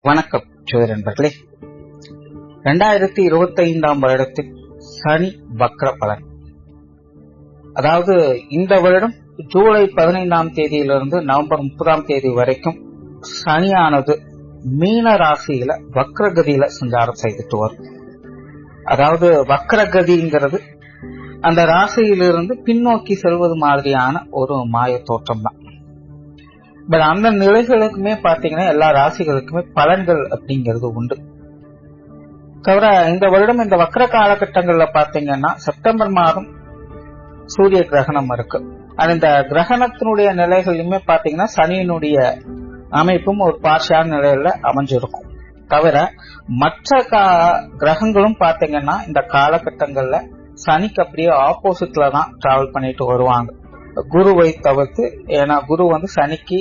வணக்கம் ஜோதிட நண்பர்களே. 2025 வருடத்தில் சனி வக்ர பலன், அதாவது இந்த வருடம் ஜூலை 15 தேதியிலிருந்து நவம்பர் 30 வரைக்கும் சனியானது மீன ராசியில வக்ரகதியில சஞ்சாரம் செய்துட்டு வரும். அதாவது வக்ரகதிங்கிறது அந்த ராசியிலிருந்து பின்னோக்கி செல்வது மாதிரியான ஒரு மாய தோற்றம் தான். பட் அந்த நிலைகளுக்குமே பாத்தீங்கன்னா எல்லா ராசிகளுக்குமே பலன்கள் அப்படிங்கிறது உண்டு. தவிர இந்த வருடம் இந்த வக்ர காலகட்டங்கள்ல பாத்தீங்கன்னா செப்டம்பர் மாதம் சூரிய கிரகணம் இருக்கு. அந்த கிரகணத்தினுடைய நிலைகளுமே பாத்தீங்கன்னா சனியினுடைய அமைப்பும் ஒரு பார்ஷியான நிலையில அமைஞ்சிருக்கும். தவிர மற்ற கிரகங்களும் பாத்தீங்கன்னா இந்த காலகட்டங்கள்ல சனிக்கு அப்படியே ஆப்போசிட்ல தான் டிராவல் பண்ணிட்டு வருவாங்க, குருவை தவிர்த்து. ஏன்னா குரு வந்து சனிக்கு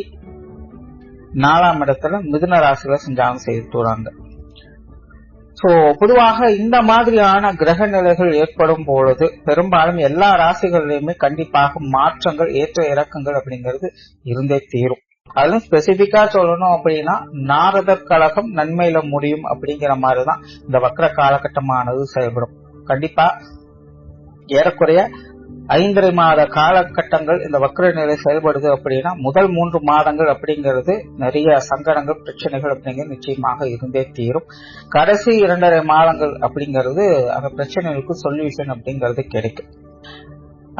4ஆம் இடத்துல மிதுன ராசியில சஞ்சாரம் செய்துட்டு வராங்க. சோ பொதுவாக இந்த மாதிரியான கிரக நிலைகள் ஏற்படும் பொழுது பெரும்பாலும் எல்லா ராசிகளிலுமே கண்டிப்பாக மாற்றங்கள், ஏற்ற இறக்கங்கள் அப்படிங்கிறது இருந்தே தீரும். அதுவும் ஸ்பெசிபிக்கா சொல்லணும் அப்படின்னா நாரதர் கழகம் நன்மையில முடியும் அப்படிங்கிற மாதிரிதான் இந்த வக்ர காலகட்டமானது செயல்படும். கண்டிப்பா ஏறக்குறைய 5.5 மாத காலகட்டங்கள் இந்த வக்ர நிலை செயல்படுது அப்படின்னா முதல் 3 மாதங்கள் அப்படிங்கிறது நிறைய சங்கடங்கள், பிரச்சனைகள் அப்படிங்கிறது நிச்சயமாக இருந்தே தீரும். கடைசி 2.5 மாதங்கள் அப்படிங்கிறது அந்த பிரச்சனைகளுக்கு சொல்யூஷன் அப்படிங்கிறது கிடைக்கும்.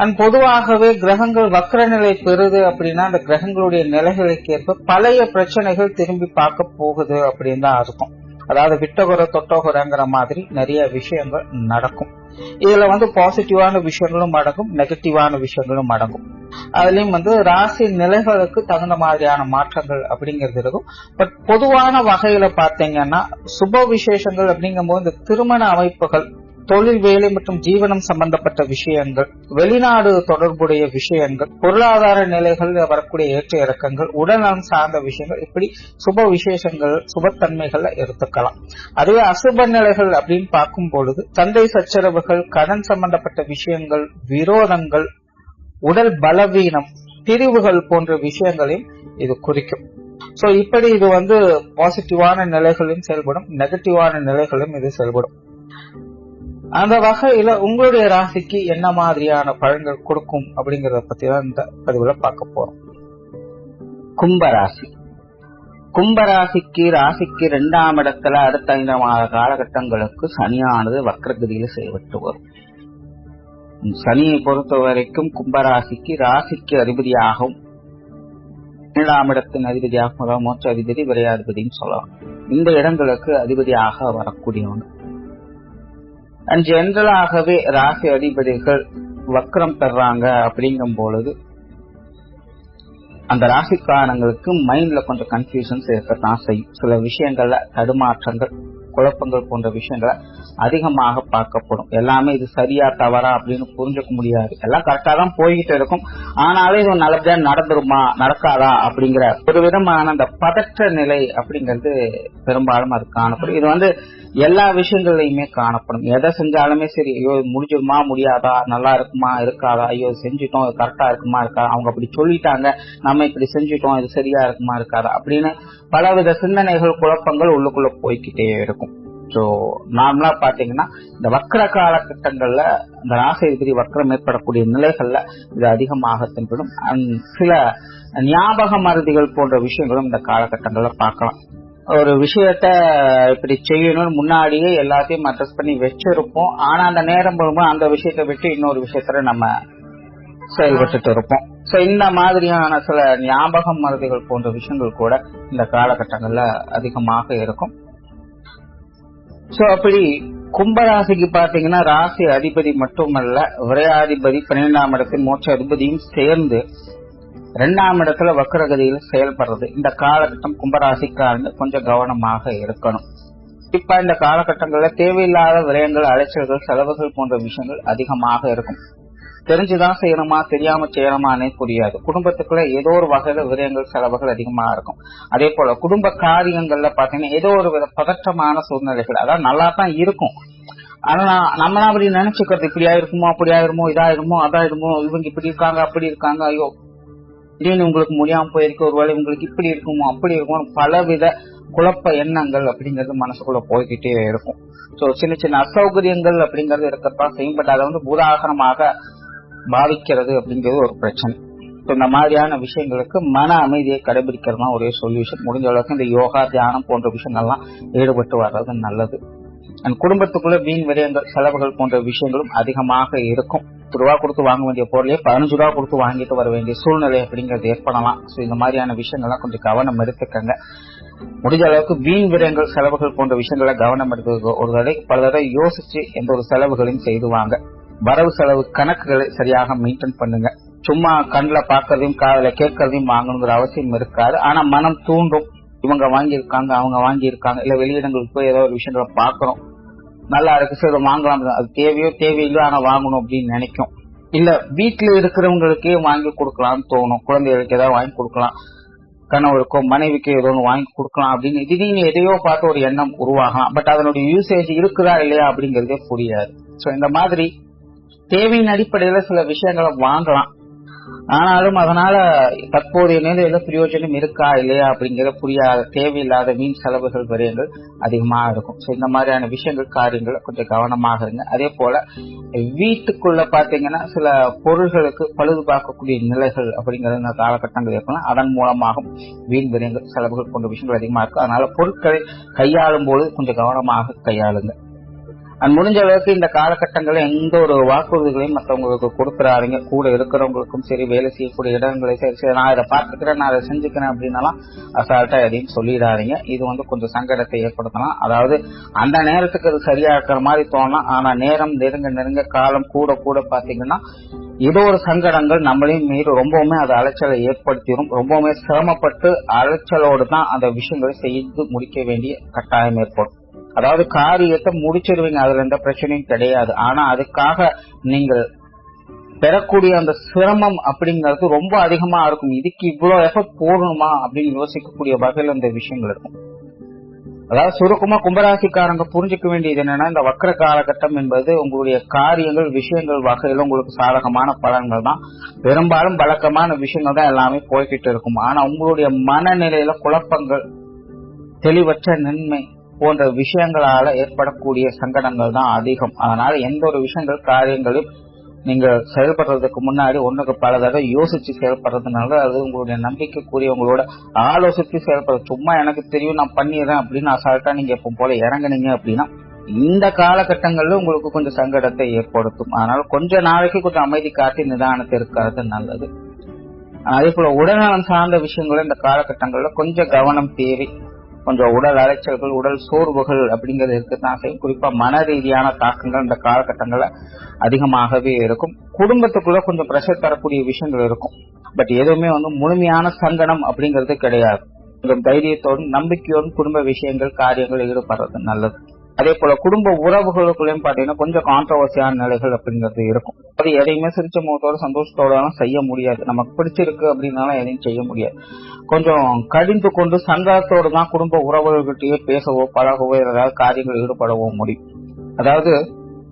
அண்ட் பொதுவாகவே கிரகங்கள் வக்ர நிலை பெறுது அப்படின்னா அந்த கிரகங்களுடைய நிலைகளுக்கு ஏற்ப பழைய பிரச்சனைகள் திரும்பி பார்க்க போகுது அப்படின்னு தான் அர்த்தம். அதாவது விட்டகுறை தொட்டகுறைங்கிற மாதிரி நிறைய விஷயங்கள் நடக்கும். இதுல வந்து பாசிட்டிவான விஷயங்களும் அடங்கும், நெகட்டிவான விஷயங்களும் அடங்கும். அதுலயும் ராசி நிலைகளுக்கு தகுந்த மாதிரியான மாற்றங்கள் அப்படிங்கிறது இருக்கும். பட் பொதுவான வகையில பாத்தீங்கன்னா சுப விசேஷங்கள் அப்படிங்கும் போது இந்த திருமண அமைப்புகள், தொழில், வேலை மற்றும் ஜீவனம் சம்பந்தப்பட்ட விஷயங்கள், வெளிநாடு தொடர்புடைய விஷயங்கள், பொருளாதார நிலைகள் வரக்கூடிய ஏற்ற இறக்கங்கள், உடல்நலம் சார்ந்த விஷயங்கள், இப்படி சுப விசேஷங்கள், சுபத்தன்மைகள்ல எடுத்துக்கலாம். அதுவே அசுப நிலைகள் அப்படின்னு பார்க்கும் பொழுது சண்டை சச்சரவுகள், கடன் சம்பந்தப்பட்ட விஷயங்கள், விரோதங்கள், உடல் பலவீனம், பிரிவுகள் போன்ற விஷயங்களையும் இது குறிக்கும். சோ இப்படி இது பாசிட்டிவான நிலைகளும் செயல்படும், நெகட்டிவான நிலைகளும் இது செயல்படும். அந்த வகையில உங்களுடைய ராசிக்கு என்ன மாதிரியான பலன்கள் கொடுக்கும் அப்படிங்கறத பத்தி தான் இந்த பதிவுல பார்க்க போறோம். கும்பராசி. கும்பராசிக்கு ராசிக்கு 2ஆம் இடத்துல அடுத்த 5 மாத காலகட்டங்களுக்கு சனியானது வக்ரகதியில செயல்பட்டு வரும். சனியை பொறுத்த வரைக்கும் கும்பராசிக்கு ராசிக்கு அதிபதியாகவும் 2ஆம் இடத்தின் அதிபதியாகவும், அதாவது மோட்ச அதிபதி, விரையாதிபதினு சொல்லலாம். இந்த இடங்களுக்கு அதிபதியாக வரக்கூடியவங்க. ஜெனரலாகவே ராசி அதிபதிகள் வக்ரம் பெறாங்க அப்படிங்கும் பொழுது அந்த ராசிக்காரங்களுக்கு மைண்ட்ல கொஞ்சம் கன்ஃபியூஷன்ஸ் இருக்கத்தான் செய்யும். சில விஷயங்கள்ல தடுமாற்றங்கள், குழப்பங்கள் போன்ற விஷயங்களை அதிகமாக பார்க்கப்படும். எல்லாமே இது சரியா தவறா அப்படின்னு புரிஞ்சுக்க முடியாது. எல்லாம் கரெக்டா தான் போய்கிட்டு இருக்கும். ஆனாலும் இது நல்லபடியா நடந்துருமா நடக்காதா அப்படிங்கிற ஒரு விதமான அந்த பதற்ற நிலை அப்படிங்கிறது பெரும்பாலும் அது காணப்படும். இது எல்லா விஷயங்கள்லயுமே காணப்படும். எதை செஞ்சாலுமே சரி, ஐயோ முடிஞ்சிருமா முடியாதா, நல்லா இருக்குமா இருக்காதா, ஐயோ செஞ்சுட்டோம் இது கரெக்டா இருக்குமா இருக்காதா, அவங்க அப்படி சொல்லிட்டாங்க நம்ம இப்படி செஞ்சுட்டோம் இது சரியா இருக்குமா இருக்காதா அப்படின்னு பலவித சிந்தனைகள், குழப்பங்கள் உள்ளுக்குள்ள போய்கிட்டே இருக்கும். சோ நார்மலா பாத்தீங்கன்னா இந்த வக்ர காலகட்டங்கள்ல இந்த ராசி அதிபதி வக்ரம் ஏற்படக்கூடிய நிலைகள்ல இது அதிகமாக தென்படும். சில ஞாபக மறதிகள் போன்ற விஷயங்களும் இந்த காலகட்டங்கள்ல பார்க்கலாம். ஒரு விஷயத்த இப்படி செய்யணும்னு முன்னாடியே எல்லாத்தையும் அட்ரஸ் பண்ணி வச்சிருப்போம். ஆனா அந்த நேரம் போகும்போது அந்த விஷயத்தை விட்டு இன்னொரு விஷயத்துல நம்ம செயல்பட்டு இருப்போம். சோ இந்த மாதிரியான சில ஞாபக மறதிகள் போன்ற விஷயங்கள் கூட இந்த காலகட்டங்கள்ல அதிகமாக இருக்கும். சோ அப்படி கும்பராசிக்கு பாத்தீங்கன்னா ராசி அதிபதி மட்டுமல்ல, விரையாதிபதி 12ஆம் இடத்தில் மோட்ச அதிபதியும் சேர்ந்து 2ஆம் இடத்துல வக்ரகதியில் செயல்படுறது இந்த காலகட்டம் கும்பராசிக்காரங்க கொஞ்சம் கவனமாக இருக்கணும். இப்ப இந்த காலகட்டங்கள்ல தேவையில்லாத விரயங்கள், அலைச்சல்கள், செலவுகள் போன்ற விஷயங்கள் அதிகமாக இருக்கும். தெரிஞ்சுதான் செய்யணுமா தெரியாம செய்யணுமானே புரியாது. குடும்பத்துக்குள்ள ஏதோ ஒரு வகையில விரயங்கள், செலவுகள் அதிகமா இருக்கும். அதே போல குடும்ப காரியங்கள்ல பாத்தீங்கன்னா ஏதோ ஒரு வித பதற்றமான சூழ்நிலைகள், அதாவது நல்லா தான் இருக்கும். ஆனா நம்ம அப்படி நினைச்சுக்கிறது, இப்படி ஆயிருக்குமோ அப்படி ஆயிருமோ இதாயிருமோ அதாயிருமோ, இவங்க இப்படி இருக்காங்க அப்படி இருக்காங்க, ஐயோ திடீர்னு உங்களுக்கு முடியாம போயிருக்கு, ஒருவேளை உங்களுக்கு இப்படி இருக்குமோ அப்படி இருக்குமோ, பலவித குழப்ப எண்ணங்கள் அப்படிங்கிறது மனசுக்குள்ள போய்கிட்டே இருக்கும். சோ சின்ன சின்ன அசௌகரியங்கள் அப்படிங்கிறது இருக்கத்தான் செய்யும். பட் அதை வந்து பூதாகரமாக பாவிக்கிறது அப்படிங்கிறது ஒரு பிரச்சனை. இந்த மாதிரியான விஷயங்களுக்கு மன அமைதியை கடைபிடிக்கிறது தான் ஒரே சொல்யூஷன். முடிஞ்ச அளவுக்கு இந்த யோகா, தியானம் போன்ற விஷயங்கள்லாம் ஈடுபட்டு வர்றது நல்லது. குடும்பத்துக்குள்ள வீண் விரயங்கள், செலவுகள் போன்ற விஷயங்களும் அதிகமாக இருக்கும். 10 ரூபா கொடுத்து வாங்க வேண்டிய பொருளையே 15 ரூபா கொடுத்து வாங்கிட்டு வர வேண்டிய சூழ்நிலை அப்படிங்கிறது ஏற்படலாம். ஸோ இந்த மாதிரியான விஷயங்கள்லாம் கொஞ்சம் கவனம் எடுத்துக்கங்க. முடிஞ்ச அளவுக்கு வீண் விரயங்கள், செலவுகள் போன்ற விஷயங்களை கவனம் எடுத்து ஒரு தடவை பல தடவை யோசிச்சு எந்த ஒரு செலவுகளையும் செய்துவாங்க. வரவு செலவு கணக்குகளை சரியாக மெயின்டைன் பண்ணுங்க. சும்மா கண்ணில் பார்க்கறதையும் காதல கேட்கறதையும் வாங்கணுங்கிற அவசியம் இருக்காது. ஆனா மனம் தூண்டும். இவங்க வாங்கியிருக்காங்க, அவங்க வாங்கியிருக்காங்க, இல்ல வெளியிடங்களுக்கு போய் ஏதோ ஒரு விஷயங்களை பார்க்கறோம், நல்லா இருக்கு, சரி வாங்கலாம், அது தேவையோ தேவையில்லையோ ஆனா வாங்கணும் அப்படின்னு நினைக்கும். இல்ல வீட்டுல இருக்கிறவங்களுக்கே வாங்கி கொடுக்கலாம்னு தோணும். குழந்தைகளுக்கு ஏதாவது வாங்கி கொடுக்கலாம், கணவருக்கோ மனைவிக்கு ஏதோ ஒன்று வாங்கி கொடுக்கலாம் அப்படின்னு திடீர்னு எதையோ பார்த்து ஒரு எண்ணம் உருவாகலாம். பட் அதனுடைய யூசேஜ் இருக்குதா இல்லையா அப்படிங்கறதே புரியாது. சோ இந்த மாதிரி தேவையின் அடிப்படையில சில விஷயங்களை வாங்கலாம். ஆனாலும் அதனால தற்போதைய நிலையில பிரயோஜனம் இருக்கா இல்லையா அப்படிங்கிற புரியாத தேவையில்லாத வீண் செலவுகள் விரயங்கள் அதிகமா இருக்கும். ஸோ இந்த மாதிரியான விஷயங்கள், காரியங்கள் கொஞ்சம் கவனமாக இருங்க. அதே போல வீட்டுக்குள்ள பாத்தீங்கன்னா சில பொருள்களுக்கு பழுது பார்க்கக்கூடிய நிலைகள் அப்படிங்கிற இந்த காலகட்டங்கள் இருக்கலாம். அதன் மூலமாக வீண் விரயங்கள், செலவுகள் போன்ற விஷயங்கள் அதிகமா இருக்கும். அதனால பொருட்களை கையாளும் போது கொஞ்சம் கவனமாக கையாளுங்க. முடிஞ்ச அளவுக்கு இந்த காலகட்டங்களில் எந்த ஒரு வாக்குறுதிகளையும் மற்றவங்களுக்கு கொடுத்துறாருங்க. கூட இருக்கிறவங்களுக்கும் சரி, வேலை செய்யக்கூடிய இடங்களை சரி, நான் இதை பார்த்துக்கிறேன், நான் அதை செஞ்சுக்கிறேன் அப்படின்னாலாம் அசால்ட்டா எதையும் சொல்லிடாதீங்க. இது வந்து கொஞ்சம் சங்கடத்தை ஏற்படுத்தலாம். அதாவது அந்த நேரத்துக்கு அது சரியா இருக்கிற மாதிரி தோணலாம். ஆனா நேரம் நெருங்க காலம் கூட கூட பாத்தீங்கன்னா ஏதோ ஒரு சங்கடங்கள் நம்மளையும் மீறி ரொம்பவுமே அது அலைச்சலை ஏற்படுத்திடும். ரொம்பவுமே சிரமப்பட்டு அலைச்சலோடு தான் அந்த விஷயங்களை செய்து முடிக்க வேண்டிய கட்டாயம் ஏற்படும். அதாவது காரியத்தை முடிச்சிருவீங்க, அதுல எந்த பிரச்சனையும் கிடையாது. ஆனா அதுக்காக நீங்கள் பெறக்கூடிய அந்த சிரமம் அப்படிங்கிறது ரொம்ப அதிகமா இருக்கும். இதுக்கு இவ்வளவு எஃபர்ட் போடணுமா அப்படின்னு யோசிக்கக்கூடிய வகையில் இந்த விஷயங்கள் இருக்கும். அதாவது சுருக்கமா கும்பராசிக்காரங்க புரிஞ்சுக்க வேண்டியது என்னன்னா, இந்த வக்ர காலகட்டம் என்பது உங்களுடைய காரியங்கள், விஷயங்கள் வகையில உங்களுக்கு சாதகமான பலன்கள் தான். பெரும்பாலும் வழக்கமான விஷயங்கள் தான் எல்லாமே போய்கிட்டு இருக்கும். ஆனா உங்களுடைய மனநிலையில குழப்பங்கள், தெளிவற்ற நன்மை போன்ற விஷயங்களால ஏற்படக்கூடிய சங்கடங்கள் தான் அதிகம். அதனால எந்த ஒரு விஷயங்கள், காரியங்களும் நீங்க செயல்படுறதுக்கு முன்னாடி ஒண்ணுக்கு பல தடவை யோசிச்சு செயல்படுறதுனால அது உங்களுடைய நம்பிக்கைக்குரிய உங்களோட ஆலோசித்து செயல்படுறது. சும்மா எனக்கு தெரியும் நான் பண்ணிடுறேன் அப்படின்னு அசால்ட்டா நீங்க எப்போ போல இறங்குனீங்க அப்படின்னா இந்த காலகட்டங்கள்ல உங்களுக்கு கொஞ்சம் சங்கடத்தை ஏற்படுத்தும். அதனால கொஞ்ச நாளைக்கு கொஞ்சம் அமைதி காட்டி நிதானத்தை இருக்கிறது நல்லது. அதே போல உடல்நலம் சார்ந்த விஷயங்களும் இந்த காலகட்டங்கள்ல கொஞ்சம் கவனம் தேவை. கொஞ்சம் உடல் அலைச்சல்கள், உடல் சோர்வுகள் அப்படிங்கிறது இருக்குதான் செய்யும். குறிப்பா மன ரீதியான தாக்கங்கள் இந்த காலகட்டங்கள்ல அதிகமாகவே இருக்கும். குடும்பத்துக்குள்ள கொஞ்சம் பிரஷர் தரக்கூடிய விஷயங்கள் இருக்கும். பட் எதுவுமே வந்து முழுமையான சங்கடம் அப்படிங்கிறது கிடையாது. கொஞ்சம் தைரியத்தோடும் நம்பிக்கையோடும் குடும்ப விஷயங்கள், காரியங்கள் ஈடுபடுறது நல்லது. அதே போல குடும்ப உறவுகளுக்குள்ளேயும் பாத்தீங்கன்னா கொஞ்சம் கான்ட்ரவர்சியான நிலைகள் அப்படிங்கிறது இருக்கும். அது எதையுமே சிரிச்ச முகத்தோட சந்தோஷத்தோட செய்ய முடியாது. நமக்கு பிடிச்சிருக்கு அப்படின்னாலும் எதையும் செய்ய முடியாது. கொஞ்சம் கடிந்து கொண்டு சங்கடத்தோடு தான் குடும்ப உறவுகள்கிட்டயே பேசவோ பழகவோ ஏதாவது காரியங்கள் ஈடுபடவோ முடியும். அதாவது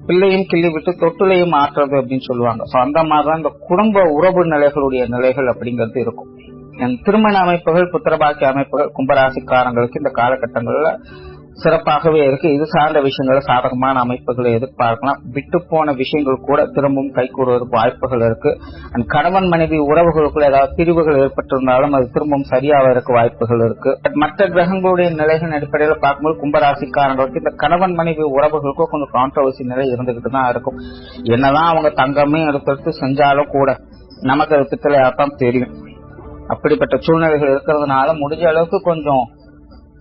பிள்ளையும் கிள்ளி விட்டு தொட்டிலையும் ஆற்றுறது அப்படின்னு சொல்லுவாங்க. ஸோ அந்த மாதிரிதான் இந்த குடும்ப உறவு நிலைகளுடைய நிலைகள் அப்படிங்கிறது இருக்கும். திருமண அமைப்புகள், புத்திரபாக்கிய அமைப்புகள் கும்பராசிக்காரங்களுக்கு இந்த காலகட்டங்கள்ல சிறப்பாகவே இருக்கு. இது சார்ந்த விஷயங்கள சாதகமான அமைப்புகளை எதிர்பார்க்கலாம். விட்டு போன விஷயங்கள் கூட திரும்பவும் கைகூடுவதற்கு வாய்ப்புகள் இருக்கு. கணவன் மனைவி உறவுகளுக்குள்ள ஏதாவது பிரிவுகள் ஏற்பட்டிருந்தாலும் அது திரும்பவும் சரியாவதற்கு வாய்ப்புகள் இருக்கு. மற்ற கிரகங்களுடைய நிலைகளின் அடிப்படையில் பார்க்கும்போது கும்பராசிக்காரங்களுக்கு இந்த கணவன் மனைவி உறவுகளுக்கும் கொஞ்சம் கான்ட்ரவர்சி நிலை இருந்துகிட்டு தான் இருக்கும். என்னதான் அவங்க தங்கமே எடுத்து செஞ்சாலும் கூட நமக்கு அது பித்தளையாத்தான் தெரியும். அப்படிப்பட்ட சூழ்நிலைகள் இருக்கிறதுனால முடிஞ்ச அளவுக்கு கொஞ்சம்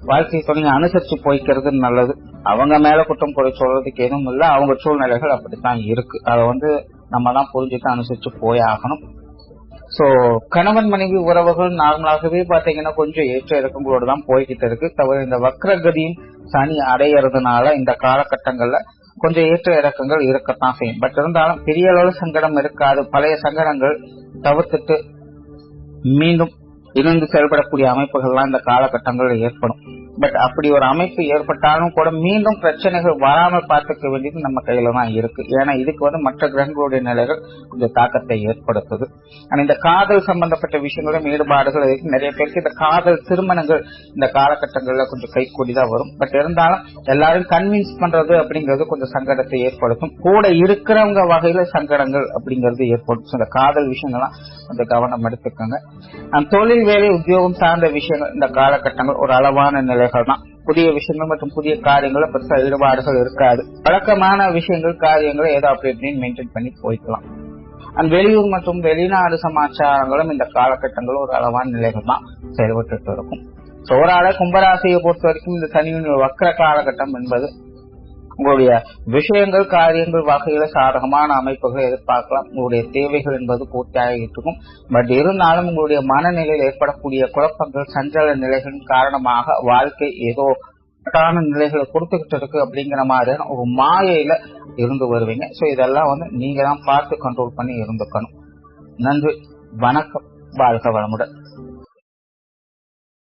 வாழ்க்கை துணையை அனுசரிச்சு போய்க்கிறது நல்லது. அவங்க மேல குற்றம் குறை சொல்றதுக்கு எதுவும் இல்லை. அவங்க சூழ்நிலைகள் அப்படித்தான் இருக்கு. அதை வந்து நம்ம தான் புரிஞ்சுட்டு அனுசரிச்சு போய் ஆகணும். சோ கணவன் மனைவி உறவுகள் நார்மலாகவே பாத்தீங்கன்னா கொஞ்சம் ஏற்ற இறக்கங்களோடு தான் போய்கிட்டு இருக்கு. தவிர இந்த வக்ரகதியும் சனி அடையறதுனால இந்த காலகட்டங்கள்ல கொஞ்சம் ஏற்ற இறக்கங்கள் இருக்கத்தான் செய்யும். பட் இருந்தாலும் பெரிய அளவு சங்கடம் இருக்காது. பழைய சங்கடங்கள் தவிர்த்துட்டு மீண்டும் இணைந்து செயல்படக்கூடிய அமைப்புகள்லாம் இந்த காலகட்டங்களில் ஏற்படும். பட் அப்படி ஒரு அமைப்பு ஏற்பட்டாலும் கூட மீண்டும் பிரச்சனைகள் வராமல் பார்த்துக்க வேண்டியது நம்ம கையில தான் இருக்கு. ஏன்னா இதுக்கு மற்ற கிரகங்களுடைய நிலைகள் கொஞ்சம் தாக்கத்தை ஏற்படுத்துது. ஆனா இந்த காதல் சம்பந்தப்பட்ட விஷயங்களும் ஈடுபாடுகள் இருக்கு. நிறைய பேருக்கு இந்த காதல் திருமணங்கள் இந்த காலகட்டங்கள்ல கொஞ்சம் கைகூடிதான் வரும். பட் இருந்தாலும் எல்லாரும் கன்வின்ஸ் பண்றது அப்படிங்கிறது கொஞ்சம் சங்கடத்தை ஏற்படுத்தும். கூட இருக்கிறவங்க வகையில சங்கடங்கள் அப்படிங்கிறது ஏற்படுத்தும். இந்த காதல் விஷயங்கள்லாம் கொஞ்சம் கவனம் எடுத்துக்கோங்க. தொழில், வேலை, உத்தியோகம் சார்ந்த விஷயங்கள் இந்த காலகட்டங்கள் ஒரு அளவான நிலைகள் தான். புதிய விஷயங்கள் மற்றும் புதிய காரியங்கள பெருசா ஈடுபாடுகள் இருக்காது. வழக்கமான விஷயங்கள், காரியங்களை ஏதோ அப்படி மெயின்டைன் பண்ணி போய்க்கலாம். வெளியூர் மற்றும் வெளிநாடு சமாச்சாரங்களும் இந்த காலகட்டங்களும் ஒரு அளவான நிலைகள் தான் செயல்பட்டு இருக்கும். சோரால கும்பராசியை பொறுத்த வரைக்கும் இந்த சனியின் வக்கர காலகட்டம் என்பது உங்களுடைய விஷயங்கள், காரியங்கள் வகையில சாதகமான அமைப்புகளை எதிர்பார்க்கலாம். உங்களுடைய தேவைகள் என்பது பூர்த்தியாகிட்டு இருக்கும். பட் இருந்தாலும் உங்களுடைய மனநிலையில் ஏற்படக்கூடிய குழப்பங்கள், சஞ்சல நிலைகளின் காரணமாக வாழ்க்கை ஏதோ நிலைகளை கொடுத்துக்கிட்டு இருக்கு அப்படிங்கிற மாதிரியான ஒரு மாயையில இருந்து வருவீங்க. சோ இதெல்லாம் நீங்க தான் பார்த்து கண்ட்ரோல் பண்ணி இருந்துக்கணும். நன்றி, வணக்கம், வாழ்க வளமுடன்.